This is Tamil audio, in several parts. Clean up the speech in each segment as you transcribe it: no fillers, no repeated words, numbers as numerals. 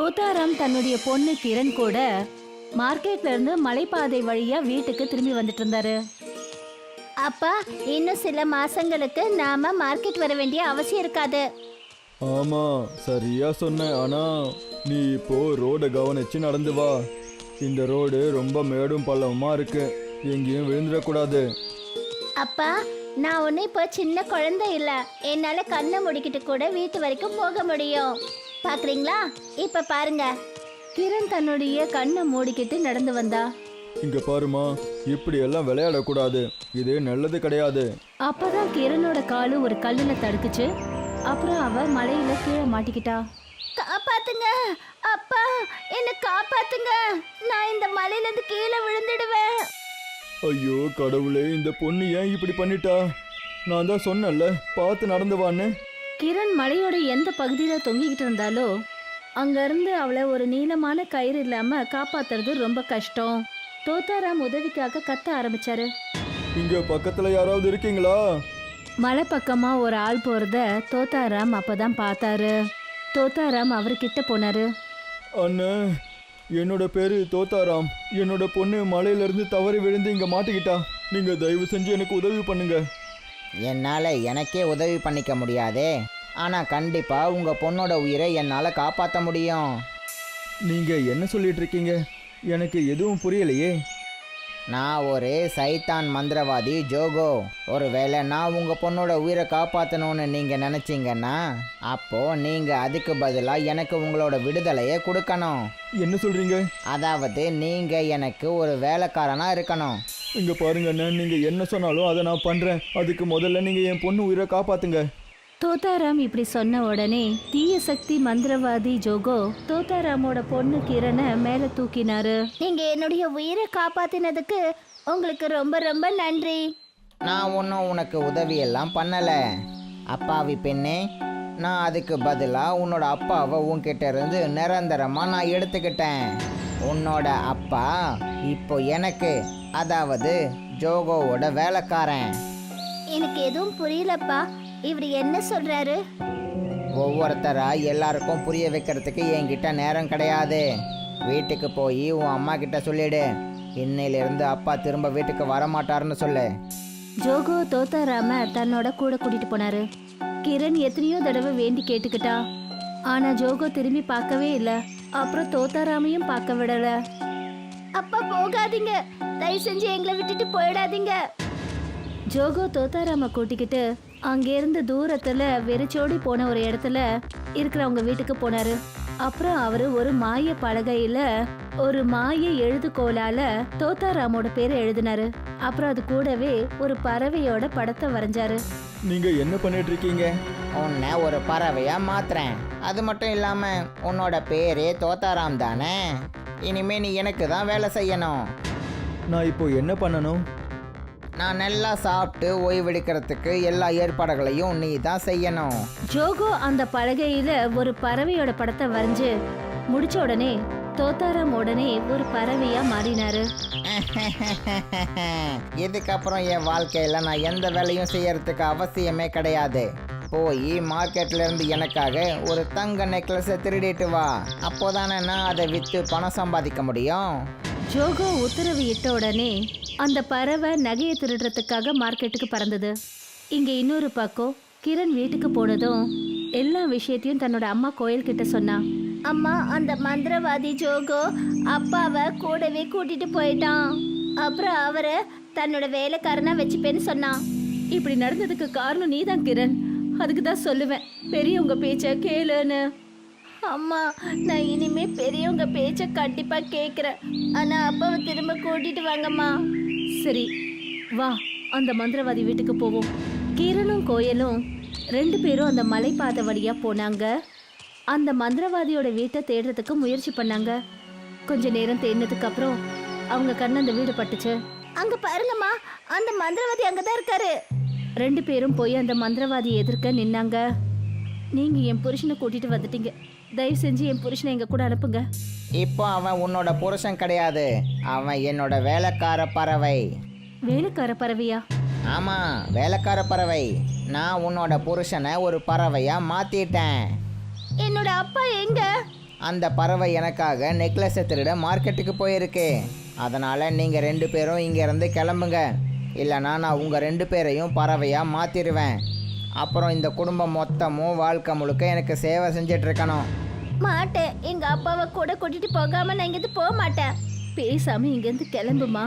தோத்தாராம் தன்னுடைய பொண்ணு கிரண் கூட மார்க்கெட்ல இருந்து மலைப்பாதை வழியா வீட்டுக்கு திரும்பி வந்துட்டு இருந்தாரு. அப்பா, இன்னும் சில மாசங்களுக்கு நாம மார்க்கெட் வர வேண்டிய அவசியம் இருக்காது. ஆமா, சரியா சொன்ன. ஆனா நீ இப்போ ரோட கவனிச்சு நடந்து வா. இந்த ரோடு ரொம்ப மேடும் பள்ளமா இருக்கு, எங்கேயும் விழுந்துடக்கூடாது. அப்பா, நான் ஒன்னும் இப்போ சின்ன குழந்தை இல்ல, என்னால கண்ணை முடிக்கிட்டு கூட வீட்டு வரைக்கும் போக முடியும். பாக்குறீங்களா? இப்ப பாருங்க. கிரண் தன்னுடைய கண்ணை மூடிக்கிட்டு நடந்து வந்தா. இங்க பாருமா, இப்படி எல்லாம் விளையாடக்கூடாது, இது நல்லது கிடையாது. அப்பதான் கிரணோட காலு ஒரு கல்லுல தடுக்குச்சு. அப்புறம் அவ மலையில கீழே மாட்டிக்கிட்டா. காப்பாத்துங்க அப்பா, என்ன காப்பாத்துங்க, நான் இந்த மலையில இருந்து கீழே விழுந்துடுவேன். ஐயோ கடவுளே, இந்த பொண்ணு ஏன் இப்படி பண்ணிட்டா? நான் தான் சொன்னேன்ல, பார்த்து நடந்து வான்னு. கிரண் மலையோட எந்த பகுதியில தொங்கிக்கிட்டு இருந்தாலோ அங்க இருந்து அவளை ஒரு நீளமான கயிறு இல்லாம காப்பாத்துறது ரொம்ப கஷ்டம். தோத்தாராம் உதவிக்காக கத்த ஆரம்பிச்சாரு. இங்க பக்கத்துல யாராவது இருக்கீங்களா? மலை பக்கமா ஒரு ஆள் போறத தோத்தாராம் அப்பதான் பார்த்தாரு. தோத்தாராம் அவர்கிட்ட போனாரு. அண்ணே, என்னோட பேரு தோத்தாராம். என்னோட பொண்ணு மலையில இருந்து தவறி விழுந்து இங்க மாட்டிக்கிட்டா. நீங்க தயவு செஞ்சு எனக்கு உதவி பண்ணுங்க. என்னால் எனக்கே உதவி பண்ணிக்க முடியாதே, ஆனால் கண்டிப்பாக உங்கள் பொண்ணோட உயிரை என்னால் காப்பாற்ற முடியும். நீங்க என்ன சொல்லிட்டு இருக்கீங்க? எனக்கு எதுவும் புரியலையே. நான் ஒரு சைத்தான் மந்திரவாதி ஜோகோ. ஒருவேளை நான் உங்கள் பொண்ணோட உயிரை காப்பாற்றணும்னு நீங்கள் நினச்சிங்கன்னா அப்போது நீங்கள் அதுக்கு பதிலாக எனக்கு உங்களோட விடுதலையை கொடுக்கணும். என்ன சொல்றீங்க? அதாவது நீங்கள் எனக்கு ஒரு வேலைக்காரனாக இருக்கணும். இங்க பாருங்க அண்ணே, நீங்க என்ன சொன்னாலும் அதை நான் பண்றேன். அதுக்கு முதல்ல நீங்க என் பொண்ணு உயிரை காப்பாத்துங்க. தோத்தாராம் இப்படி சொன்ன உடனே தீய சக்தி மந்திரவாதி ஜோகோ தோத்தாராமோட பொண்ணு கிரணை மேல தூக்கினாரு. நீங்க என்னுடைய உயிரை காப்பாத்தினதுக்கு உங்களுக்கு ரொம்ப ரொம்ப நன்றி. நான் ஒன்றும் உனக்கு உதவியெல்லாம் பண்ணலை அப்பாவி பெண்ணே. நான் அதுக்கு பதிலாக உன்னோட அப்பாவை உன்கிட்ட இருந்து நிரந்தரமாக நான் எடுத்துக்கிட்டேன். உன்னோட அப்பா இப்போ எனக்கு, அதாவது ஜோகோவோட வேலைக்காரன். எனக்கு எதுவும் புரியலப்பா, இவர் என்ன சொல்றாரு? ஒவ்வொருத்தரா எல்லாருக்கும் புரிய வைக்கிறதுக்கு என்கிட்ட நேரம் கிடையாது. வீட்டுக்கு போய் உன் அம்மா கிட்ட சொல்லிடு, இன்னையிலிருந்து அப்பா திரும்ப வீட்டுக்கு வரமாட்டாருன்னு சொல்லு. ஜோகோ தோத்தாராம தன்னோட கூட கூட்டிட்டு போனாரு. கிரண் எத்தனையோ தடவை வேண்டி கேட்டுக்கிட்டா, ஆனா ஜோகோ திரும்பி பார்க்கவே இல்லை. அப்புறம் தோத்தாராமையும் பார்க்க விடல. அப்பா போகாதீங்க, தயவு செஞ்சு எங்களை விட்டுட்டு போயிடாதீங்க. ஜோகோ தோத்தாராம கூட்டிக்கிட்டு அங்கிருந்து தூரத்துல வெறிச்சோடி போன ஒரு இடத்துல இருக்கிறவங்க வீட்டுக்கு போனாரு. அப்புறம் அவரு ஒரு மாய பலகையில ஒரு மாய எழுதுகோலால தோத்தாராமோட பேரை எழுதினாரு. அப்புறம் அது கூடவே ஒரு பறவையோட படத்தை வரைஞ்சாரு. நீங்க என்ன பண்ணிட்டு இருக்கீங்க? உன்னை ஒரு பறவையா மாத்துறேன். அது மட்டும் இல்லாம உன்னோட பேரே தோத்தாராம் தானே. இனிமே நீ எனக்கு தான் வேலை செய்யணும். நான் இப்போ என்ன பண்ணணும்? நான் நல்லா சாப்பிட்டு ஓய்வெடுக்கிறதுக்கு எல்லா ஏற்பாடுகளையும் நீ தான் செய்யணும். ஜோகோ அந்த பலகையில ஒரு பறவையோட படத்தை வரைஞ்சு முடிச்ச உடனே தோத்தாராம் உடனே ஒரு பறவையா மாறினாரு. இதுக்கப்புறம் என் வாழ்க்கையில நான் எந்த வேலையும் செய்யறதுக்கு அவசியமே கிடையாது. போய் மார்க்கெட்ல இருந்து எனக்காக ஒரு தங்க நெக்லஸை திருடிட்டு வா. அப்போதானே நான் அதை விற்று பணம் சம்பாதிக்க முடியும். ஜோகோ உத்தரவு இட்ட உடனே அந்த பறவை நகையை திருடுறதுக்காக மார்க்கெட்டுக்கு பறந்தது. இங்க இன்னொரு பக்கம் கிரண் வீட்டுக்கு போனதும் எல்லா விஷயத்தையும் தன்னோட அம்மா கோயில் கிட்ட சொன்னா. அம்மா, அந்த மந்திரவாதி ஜோகோ அப்பாவை கூடவே கூட்டிட்டு போயிட்டான். அப்புறம் அவரை தன்னோட வேலைக்காரனா வச்சுப்பேன்னு சொன்னான். இப்படி நடந்ததுக்கு காரணம் நீதான் கிரண். அதுக்கு தான் சொல்லுவேன், பெரியவங்க பேச்ச கேளுன்னு. அம்மா, நான் இனிமே பெரியவங்க பேச்ச கண்டிப்பா கேட்குறேன். ஆனா அப்பாவை திரும்ப கூட்டிட்டு வாங்கம்மா. சரி வா, அந்த மந்திரவாதி வீட்டுக்கு போவோம். கிரணும் கோயலும் ரெண்டு பேரும் அந்த மலைப்பாதை வழியா போனாங்க. அந்த மந்திரவாதியோட வீட்டை தேடுறதுக்கு முயற்சி பண்ணாங்க. கொஞ்ச நேரம் தேடினதுக்கு அப்புறம் அவங்க கண்ணு அந்த வீடு பட்டுச்சு. அங்க பாருங்கம்மா, அந்த மந்திரவாதி அங்கதான் இருக்காரு. ரெண்டு பேரும் போய் அந்த மந்திரவாதி எதிர்க்க நின்னாங்க. நீங்க என் புருஷனை கூட்டிட்டு வந்துட்டீங்க, தயவு செஞ்சு என் புருஷனை எங்க கூட அனுப்புங்க. இப்போ அவன் உன்னோட புருஷன் கிடையாது, அவன் என்னோட வேலைக்கார பறவை. வேலைக்கார பறவையா? ஆமா, வேலைக்கார பறவை. நான் உன்னோட புருஷனை ஒரு பறவையா மாத்திட்டேன். என்னோட அப்பா எங்க? அந்த பறவை எனக்காக நெக்லஸை திருட மார்க்கெட்டுக்கு போயிருக்கு. அதனால் நீங்கள் 2 பேரும் இங்கேருந்து கிளம்புங்க. இல்லைனா நான் உங்கள் 2 பேரையும் பறவையாக மாற்றிடுவேன். அப்புறம் இந்த குடும்பம் மொத்தமும் வாழ்க்கை முழுக்க எனக்கு சேவை செஞ்சிட்ருக்கணும். மாட்டேன், எங்க அப்பாவை கூட கூட்டிட்டு போகாம நான் இங்கிருந்து போக மாட்டேன். பேசாம இங்கிருந்து கிளம்புமா.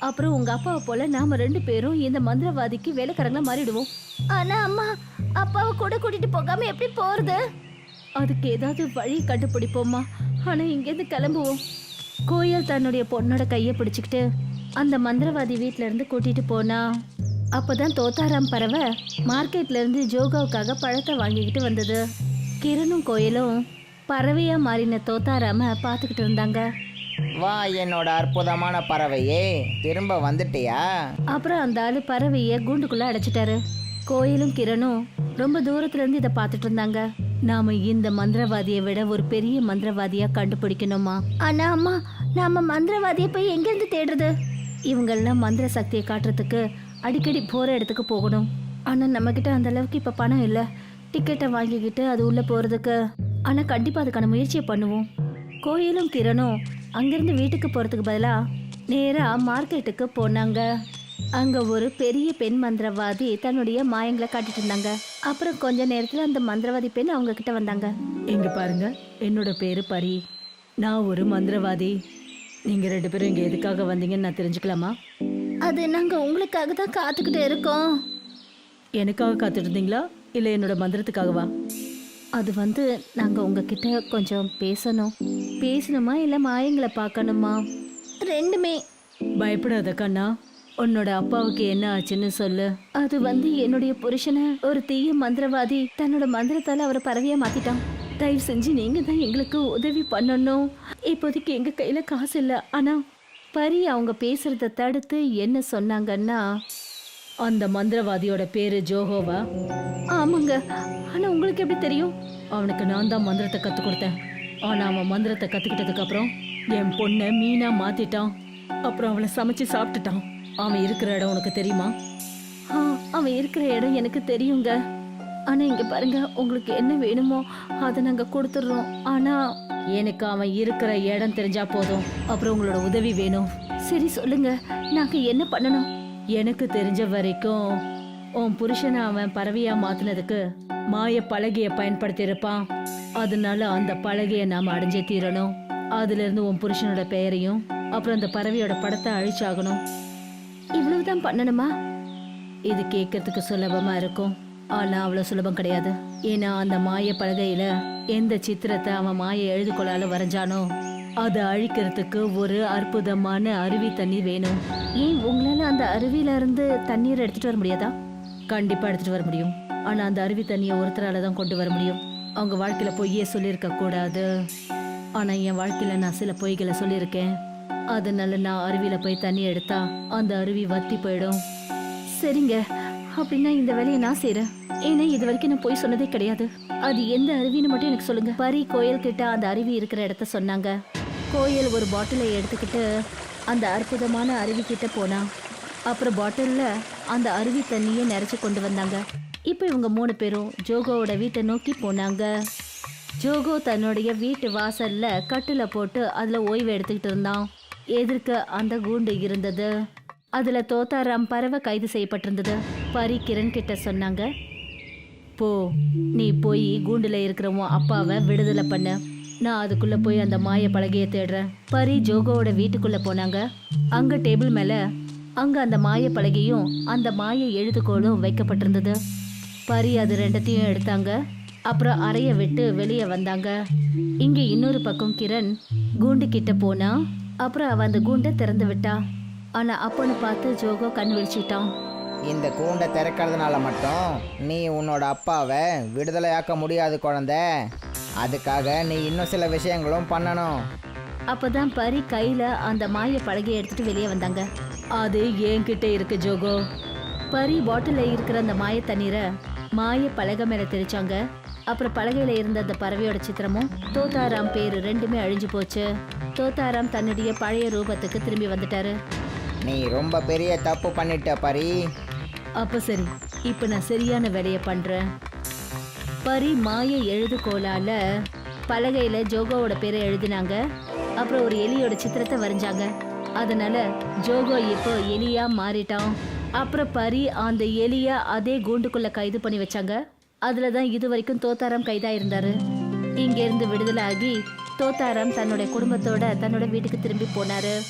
அப்புறம் உங்க அப்பாவை போல நாம 2 பேரும் இந்த மந்திரவாதிக்கு வேலைக்காரங்களா மாறிடுவோம். ஆனா அம்மா, அப்பாவை கூட கூட்டிட்டு போகாம எப்படி போறது? அதுக்கு ஏதாவது வழி கண்டுபிடிப்போம்மா. ஆனா இங்கிருந்து கிளம்புவோம். கோயல் தன்னுடைய பொண்ணோட கையை பிடிச்சுக்கிட்டு அந்த மந்திரவாதி வீட்ல இருந்து கூட்டிட்டு போனா. அப்பதான் தோத்தாராம் பறவை மார்க்கெட்ல இருந்து ஜோகாவுக்காக பழத்தை வாங்கிக்கிட்டு வந்தது. கிரணும் கோயலும் பறவையா மாறின தோத்தாராம பார்த்துக்கிட்டு இருந்தாங்க. வா என்னோட அற்புதமான பறவையே, திரும்ப வந்துட்டியா? அப்புறம் அந்த ஆளு பறவைய கூண்டுக்குள்ள அடைச்சிட்டாரு. கோயிலும் கிரணும் ரொம்ப தூரத்துல இருந்து இதை பார்த்துட்டு இருந்தாங்க. நாம இந்த மந்திரவாதியை விட ஒரு பெரிய மந்திரவாதியா கண்டுபிடிக்கணுமா? ஆனா அம்மா, நாம மந்திரவாதியை போய் எங்க இருந்து தேடுறது? இவங்கெல்லாம் மந்திர சக்தியை காட்டுறதுக்கு அடிக்கடி போற இடத்துக்கு போகணும். ஆனா நம்ம கிட்ட அந்த அளவுக்கு இப்ப பணம் இல்ல. டிக்கெட்டை வாங்கிக்கிட்டு அது உள்ள போறதுக்கு. ஆனா கண்டிப்பா அதுக்கான முயற்சியை பண்ணுவோம். கோயிலும் கிரணும் அங்கிருந்து வீட்டுக்கு போறதுக்கு பதிலா நேரா மார்க்கெட்டுக்கு போனாங்க. அங்க ஒரு பெரிய பெண் மந்திரவாதி தன்னுடைய மாயங்களை காட்டிட்டு இருந்தாங்க. அப்புறம் கொஞ்ச நேரத்துல அந்த மந்திரவாதி பெண் அவங்க கிட்ட வந்தாங்க. இங்க பாருங்க, என்னோட பேரு பரி. நான் ஒரு மந்திரவாதி. நீங்க 2 பேரும் இங்க எதுக்காக வந்தீங்கன்னு நான் தெரிஞ்சுக்கலாமா? அது நாங்க உங்களுக்காக தான் காத்துக்கிட்டு இருக்கோம். எனக்காக காத்துட்டு இருந்தீங்களா இல்ல என்னோட மந்திரத்துக்காகவா? அது நாங்க உங்ககிட்ட கொஞ்சம் பேசணும். பேசணுமா இல்ல மாயங்களை பார்க்கணுமா? 2மே. பயப்படாத கண்ணா, உன்னோட அப்பாவுக்கு என்ன ஆச்சுன்னு சொல்லு. அது என்னுடைய புருஷனை ஒரு தீய மந்திரவாதி தன்னோட மந்திரத்தால அவரை பறவையா மாத்திட்டான். தயவு செஞ்சு நீங்க தான் எங்களுக்கு உதவி பண்ணணும். இப்போதைக்கு எங்க கையில காசு இல்ல. ஆனா பரி அவங்க பேசுறத தடுத்து என்ன சொன்னாங்கன்னா, அந்த மந்திரவாதியோட பேரு ஜோகோவா? ஆமாங்க. ஆனா உங்களுக்கு எப்படி தெரியும்? அவனுக்கு நான் தான் மந்திரத்தை கத்து கொடுத்தேன். ஆனா அவன் மந்திரத்தை கத்துக்கிட்டதுக்கு அப்புறம் என் பொண்ணை மீனா மாத்திட்டான். அப்புறம் அவளை சமைச்சு சாப்பிட்டுட்டான். அவன் இருக்கிற இடம் உனக்கு தெரியுமா? அவன் இருக்கிற இடம் எனக்கு தெரியுங்க. ஆனா இங்க பாருங்க, உங்களுக்கு என்ன வேணுமோ அதை நாங்க கொடுத்துடுறோம். ஆனா எனக்கு அவன் இருக்கிற இடம் தெரிஞ்சா போதும். அப்புறம் உங்களோட உதவி வேணும். சரி சொல்லுங்க, நாங்க என்ன பண்ணணும்? எனக்கு தெரிஞ்ச வரைக்கும் உன் புருஷனை அவன் பறவையா மாத்தினதுக்கு மாய பலகைய பயன்படுத்தி இருப்பான். அதனால அந்த பலகையை நாம அடைஞ்சே தீரணும். அதுல இருந்து உன் புருஷனோட பெயரையும் அப்புறம் அந்த பறவையோட படத்தை அழிச்சாகணும். இவ்வளவுதான் பண்ணணுமா? இது கேட்கறதுக்கு சுலபமா இருக்கும், ஆனா அவ்வளவு சுலபம் கிடையாது. ஏன்னா அந்த மாய பலகையில எந்த சித்திரத்தை அவன் மாய எழுதுகோளால வரைஞ்சானோ அதை அழிக்கிறதுக்கு ஒரு அற்புதமான அருவி தண்ணி வேணும். ஏன் உங்களால அந்த அருவியில இருந்து தண்ணீர் எடுத்துட்டு வர முடியாதா? கண்டிப்பா எடுத்துட்டு வர முடியும். ஆனா அந்த அருவி தண்ணியை ஒருத்தரால தான் கொண்டு வர முடியும். அவங்க வாழ்க்கையில பொய்யே சொல்லியிருக்க கூடாது. ஆனா என் வாழ்க்கையில நான் சில பொய்களை சொல்லியிருக்கேன். அதனால நான் அருவியில போய் தண்ணி எடுத்தா அந்த அருவி வத்தி போயிடும். சரிங்க, அப்படின்னா இந்த வேலையை நான் செய்யறேன். ஏன்னா இது வரைக்கும் நான் போய் சொன்னதே கிடையாது. அது எந்த அருவின்னு மட்டும் எனக்கு சொல்லுங்க. பரி கோயில் கிட்ட அந்த அருவி இருக்கிற இடத்த சொன்னாங்க. கோயில் ஒரு பாட்டிலை எடுத்துக்கிட்டு அந்த அற்புதமான அருவி கிட்ட போனா. அப்புறம் பாட்டில்ல அந்த அருவி தண்ணியை நிறைச்சு கொண்டு வந்தாங்க. இப்போ இவங்க 3 பேரும் ஜோகோவோட வீட்டை நோக்கி போனாங்க. ஜோகோ தன்னுடைய வீட்டு வாசல்ல கட்டுல போட்டு அதுல ஓய்வு எடுத்துக்கிட்டு இருந்தான். எதிர்க்க அந்த கூண்டு இருந்தது. அதுல தோத்தாராம் பறவை கைது செய்யப்பட்டிருந்தது. பரி கிரண் கிட்ட சொன்னாங்க, போ, நீ போய் கூண்டுல இருக்கிறவன் அப்பாவை விடுதலை பண்ண. நான் அதுக்குள்ள போய் அந்த மாய பலகையை தேடுறேன். பரி ஜோகோவோட வீட்டுக்குள்ள போனாங்க. அங்க டேபிள் மேல அங்க அந்த மாய பலகையும் அந்த மாய எழுதுகோளும் வைக்கப்பட்டிருந்தது. பரி அது 2த்தையும் எடுத்தாங்க. அப்புறம் அறைய விட்டு வெளியே வந்தாங்க. இங்க இன்னொரு பக்கம் கிரண் கூண்டு கிட்ட போனா. அப்புறம் அவ அந்த கூண்டை திறந்து விட்டா. ஆனா அப்பன்னு பார்த்து ஜோகோ கண் விழிச்சிட்டான். இந்த கூண்டை திறக்கிறதுனால மட்டும் நீ உன்னோட அப்பாவை விடுதலையாக்க முடியாது குழந்தை. அதுக்காக நீ இன்னும் சில விஷயங்களும் பண்ணணும். அப்பதான் பரி கையில அந்த மாய பலகையை எடுத்துட்டு வெளியே வந்தாங்க. அது என்கிட்ட இருக்கு ஜோகோ. பரி பாட்டில இருக்கிற அந்த மாய தண்ணீரை மாய பலகை மேல தெளிச்சாங்க. அப்புறம் பலகையில இருந்த அந்த பறவையோட சித்திரமும் தோத்தாராம் பேரு 2மே அழிஞ்சு போச்சு. தோத்தாராம் தன்னுடைய பழைய ரூபத்துக்கு திரும்பி வந்துட்டாரு. நீ ரொம்ப பெரிய தப்பு பண்ணிட்ட பரி. அப்ப சரி, இப்ப நான் சரியான வேலையை பண்றேன். பரி மாய எழுதுகோலால பலகையில ஜோகோவோட பேரை எழுதினாங்க. அப்புறம் ஒரு எலியோட சித்திரத்தை வரைஞ்சாங்க. அதனால ஜோகோ இப்போ எலியா மாறிட்டான். அப்புறம் பரி அந்த எலிய அதே கூண்டுக்குள்ள கைது பண்ணி வச்சாங்க. அதுலதான் இது வரைக்கும் தோத்தாராம் கைதா இருந்தாரு. இங்க இருந்து விடுதலை ஆகி தோத்தாராம் தன்னுடைய குடும்பத்தோட தன்னோட வீட்டுக்கு திரும்பி போனாரு.